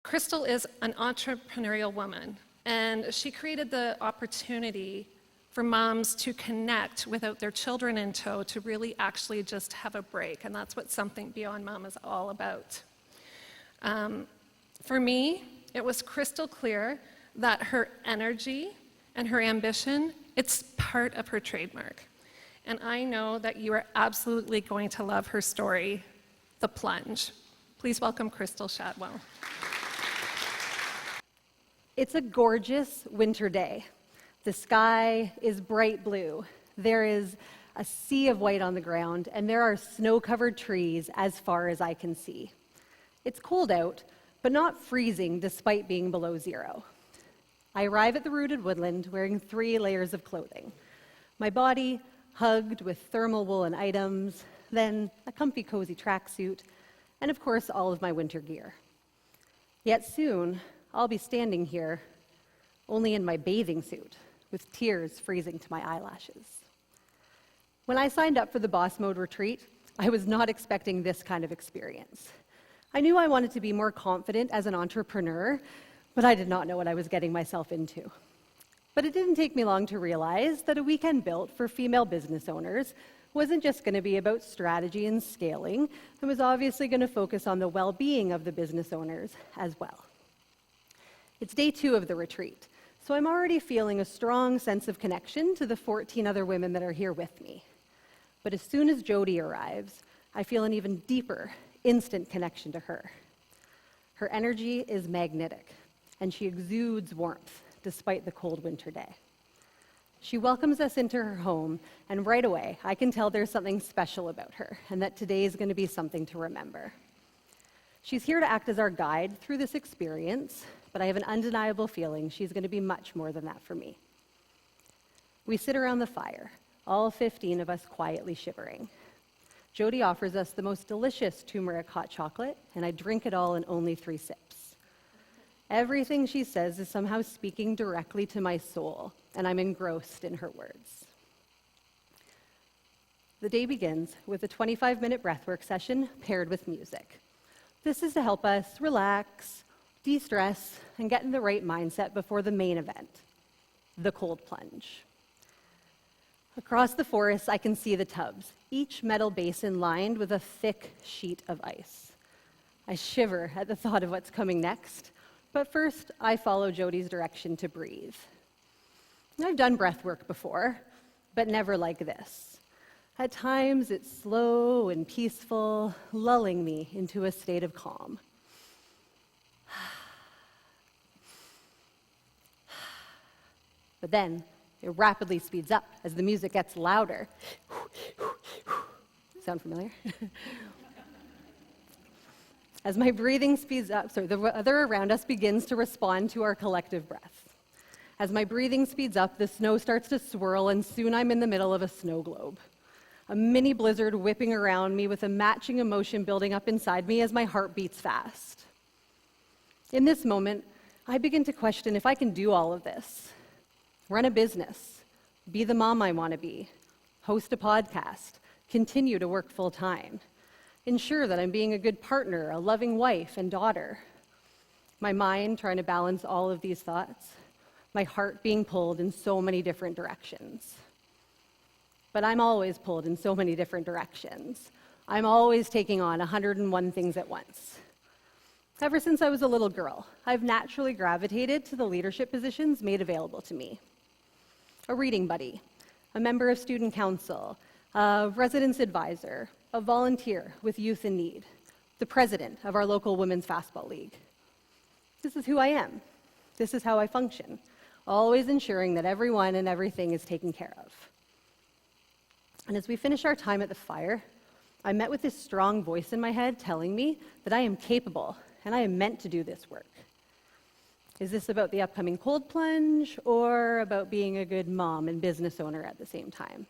Crystal is an entrepreneurial woman, and she created the opportunity for moms to connect without their children in tow, to really actually just have a break, and that's what Something Beyond Mom is all about. For me, it was crystal clear that her energy and her ambition, it's part of her trademark. And I know that you are absolutely going to love her story, The Plunge. Please welcome Crystal Shadwell. It's a gorgeous winter day. The sky is bright blue. There is a sea of white on the ground, and there are snow-covered trees as far as I can see. It's cold out, but not freezing despite being below zero. I arrive at the rooted woodland wearing 3 layers of clothing. My body hugged with thermal woolen items, then a comfy, cozy tracksuit, and of course, all of my winter gear. Yet soon, I'll be standing here only in my bathing suit, with tears freezing to my eyelashes. When I signed up for the Boss Mode retreat, I was not expecting this kind of experience. I knew I wanted to be more confident as an entrepreneur, but I did not know what I was getting myself into. But it didn't take me long to realize that a weekend built for female business owners wasn't just going to be about strategy and scaling, and was obviously going to focus on the well-being of the business owners as well. It's day 2 of the retreat, so I'm already feeling a strong sense of connection to the 14 other women that are here with me. But as soon as Jody arrives, I feel an even deeper, instant connection to her. Her energy is magnetic, and she exudes warmth despite the cold winter day. She welcomes us into her home, and right away, I can tell there's something special about her, and that today is going to be something to remember. She's here to act as our guide through this experience, but I have an undeniable feeling she's going to be much more than that for me. We sit around the fire, all 15 of us quietly shivering. Jody offers us the most delicious turmeric hot chocolate, and I drink it all in only 3 sips. Everything she says is somehow speaking directly to my soul, and I'm engrossed in her words. The day begins with a 25-minute breathwork session paired with music. This is to help us relax, de-stress, and get in the right mindset before the main event, the cold plunge. Across the forest, I can see the tubs, each metal basin lined with a thick sheet of ice. I shiver at the thought of what's coming next, but first, I follow Jody's direction to breathe. I've done breath work before, but never like this. At times, it's slow and peaceful, lulling me into a state of calm. But then, it rapidly speeds up as the music gets louder. Sound familiar? As my breathing speeds up, the weather around us begins to respond to our collective breath. As my breathing speeds up, the snow starts to swirl, and soon I'm in the middle of a snow globe. A mini blizzard whipping around me with a matching emotion building up inside me as my heart beats fast. In this moment, I begin to question if I can do all of this. Run a business, be the mom I want to be, host a podcast, continue to work full-time, ensure that I'm being a good partner, a loving wife and daughter. My mind trying to balance all of these thoughts, my heart being pulled in so many different directions. But I'm always pulled in so many different directions. I'm always taking on 101 things at once. Ever since I was a little girl, I've naturally gravitated to the leadership positions made available to me. A reading buddy, a member of student council, a residence advisor, a volunteer with youth in need, the president of our local women's fastball league. This is who I am. This is how I function, always ensuring that everyone and everything is taken care of. And as we finish our time at the fire, I'm met with this strong voice in my head telling me that I am capable and I am meant to do this work. Is this about the upcoming cold plunge or about being a good mom and business owner at the same time?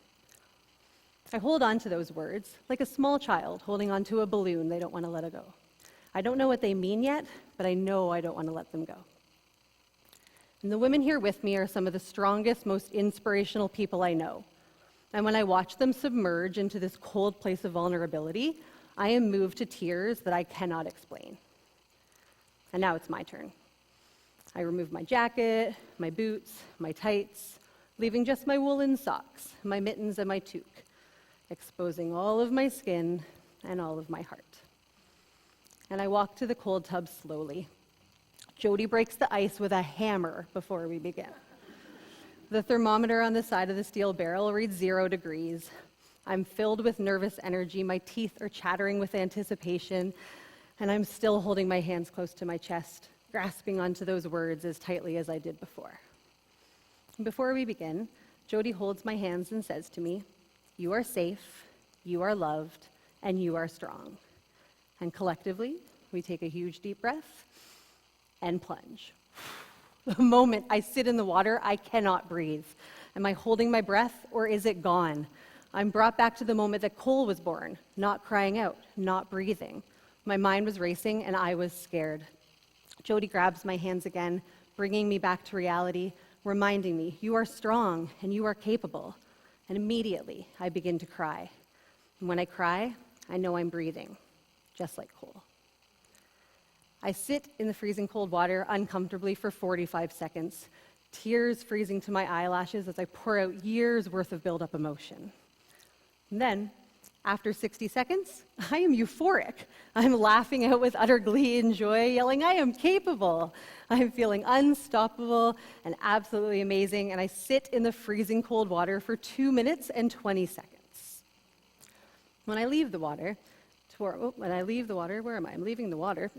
I hold on to those words like a small child holding on to a balloon they don't want to let it go. I don't know what they mean yet, but I know I don't want to let them go. And the women here with me are some of the strongest, most inspirational people I know. And when I watch them submerge into this cold place of vulnerability, I am moved to tears that I cannot explain. And now it's my turn. I remove my jacket, my boots, my tights, leaving just my woolen socks, my mittens, and my toque, exposing all of my skin and all of my heart. And I walk to the cold tub slowly. Jody breaks the ice with a hammer before we begin. The thermometer on the side of the steel barrel reads 0 degrees. I'm filled with nervous energy, my teeth are chattering with anticipation, and I'm still holding my hands close to my chest, grasping onto those words as tightly as I did before. Before we begin, Jody holds my hands and says to me, "You are safe, you are loved, and you are strong." And collectively, we take a huge deep breath and plunge. The moment I sit in the water, I cannot breathe. Am I holding my breath, or is it gone? I'm brought back to the moment that Cole was born, not crying out, not breathing. My mind was racing, and I was scared. Jody grabs my hands again, bringing me back to reality, reminding me, "You are strong, and you are capable." And immediately, I begin to cry. And when I cry, I know I'm breathing, just like Cole. I sit in the freezing cold water uncomfortably for 45 seconds, tears freezing to my eyelashes as I pour out years' worth of built-up emotion. And then, after 60 seconds, I am euphoric. I'm laughing out with utter glee and joy, yelling, "I am capable." I'm feeling unstoppable and absolutely amazing, and I sit in the freezing cold water for 2 minutes and 20 seconds. When I leave the water, where am I? I'm leaving the water.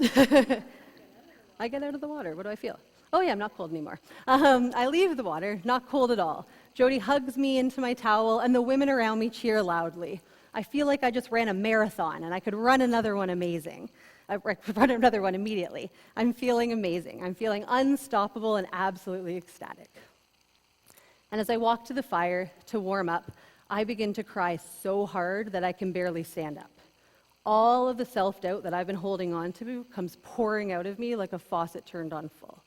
I get out of the water. What do I feel? Oh yeah, I'm not cold anymore. I leave the water, not cold at all. Jody hugs me into my towel, and the women around me cheer loudly. I feel like I just ran a marathon, and I could run another one amazing. I could run another one immediately. I'm feeling amazing. I'm feeling unstoppable and absolutely ecstatic. And as I walk to the fire to warm up, I begin to cry so hard that I can barely stand up. All of the self-doubt that I've been holding on to comes pouring out of me like a faucet turned on full.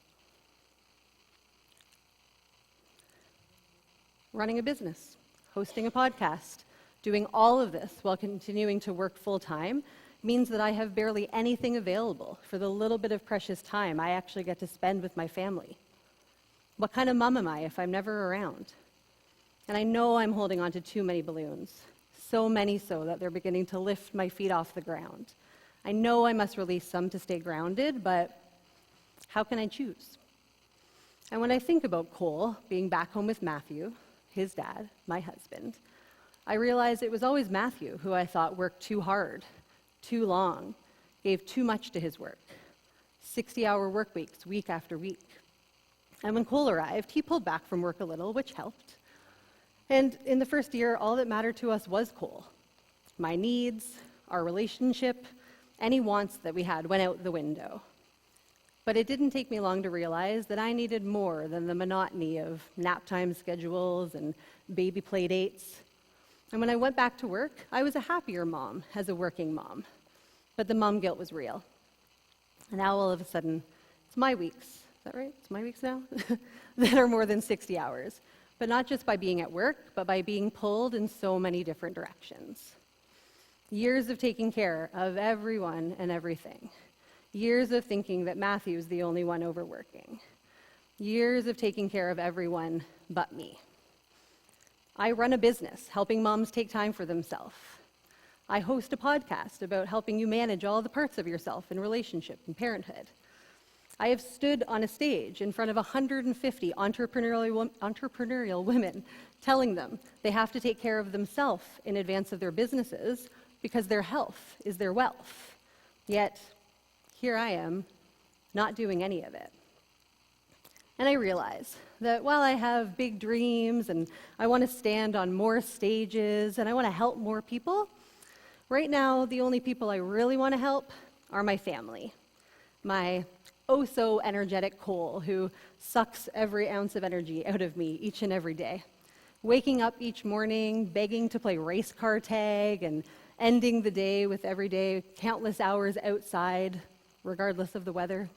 Running a business, hosting a podcast, doing all of this while continuing to work full-time means that I have barely anything available for the little bit of precious time I actually get to spend with my family. What kind of mom am I if I'm never around? And I know I'm holding on to too many balloons. So many so that they're beginning to lift my feet off the ground. I know I must release some to stay grounded, but how can I choose? And when I think about Cole being back home with Matthew, his dad, my husband, I realize it was always Matthew who I thought worked too hard, too long, gave too much to his work. 60-hour work weeks, week after week. And when Cole arrived, he pulled back from work a little, which helped. And in the first year, all that mattered to us was Cole. My needs, our relationship, any wants that we had went out the window. But it didn't take me long to realize that I needed more than the monotony of nap time schedules and baby play dates. And when I went back to work, I was a happier mom as a working mom. But the mom guilt was real. And now all of a sudden, it's my weeks. Is that right? It's my weeks now? That are more than 60 hours. But not just by being at work, but by being pulled in so many different directions. Years of taking care of everyone and everything. Years of thinking that Matthew's the only one overworking. Years of taking care of everyone but me. I run a business, helping moms take time for themselves. I host a podcast about helping you manage all the parts of yourself in relationship and parenthood. I have stood on a stage in front of 150 entrepreneurial women, telling them they have to take care of themselves in advance of their businesses because their health is their wealth. Yet, here I am, not doing any of it. And I realize that while I have big dreams and I want to stand on more stages and I want to help more people, right now the only people I really want to help are my family. My oh-so-energetic Cole, who sucks every ounce of energy out of me each and every day. Waking up each morning, begging to play race car tag, and ending the day with every day countless hours outside, regardless of the weather.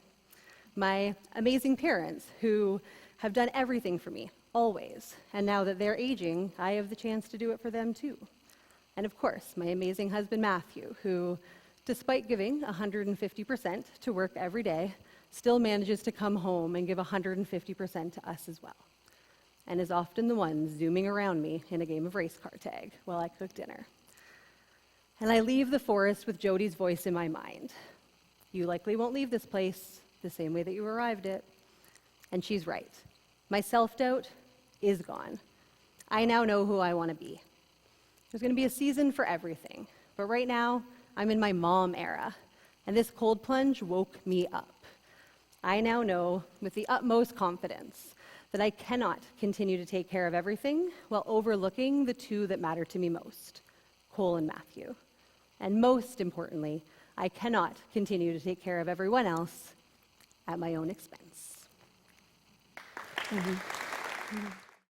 My amazing parents, who have done everything for me, always. And now that they're aging, I have the chance to do it for them too. And of course, my amazing husband, Matthew, who, despite giving 150% to work every day, still manages to come home and give 150% to us as well, and is often the one zooming around me in a game of race car tag while I cook dinner. And I leave the forest with Jody's voice in my mind. You likely won't leave this place the same way that you arrived it. And she's right. My self-doubt is gone. I now know who I want to be. There's going to be a season for everything, but right now, I'm in my mom era, and this cold plunge woke me up. I now know with the utmost confidence that I cannot continue to take care of everything while overlooking the two that matter to me most, Cole and Matthew. And most importantly, I cannot continue to take care of everyone else at my own expense.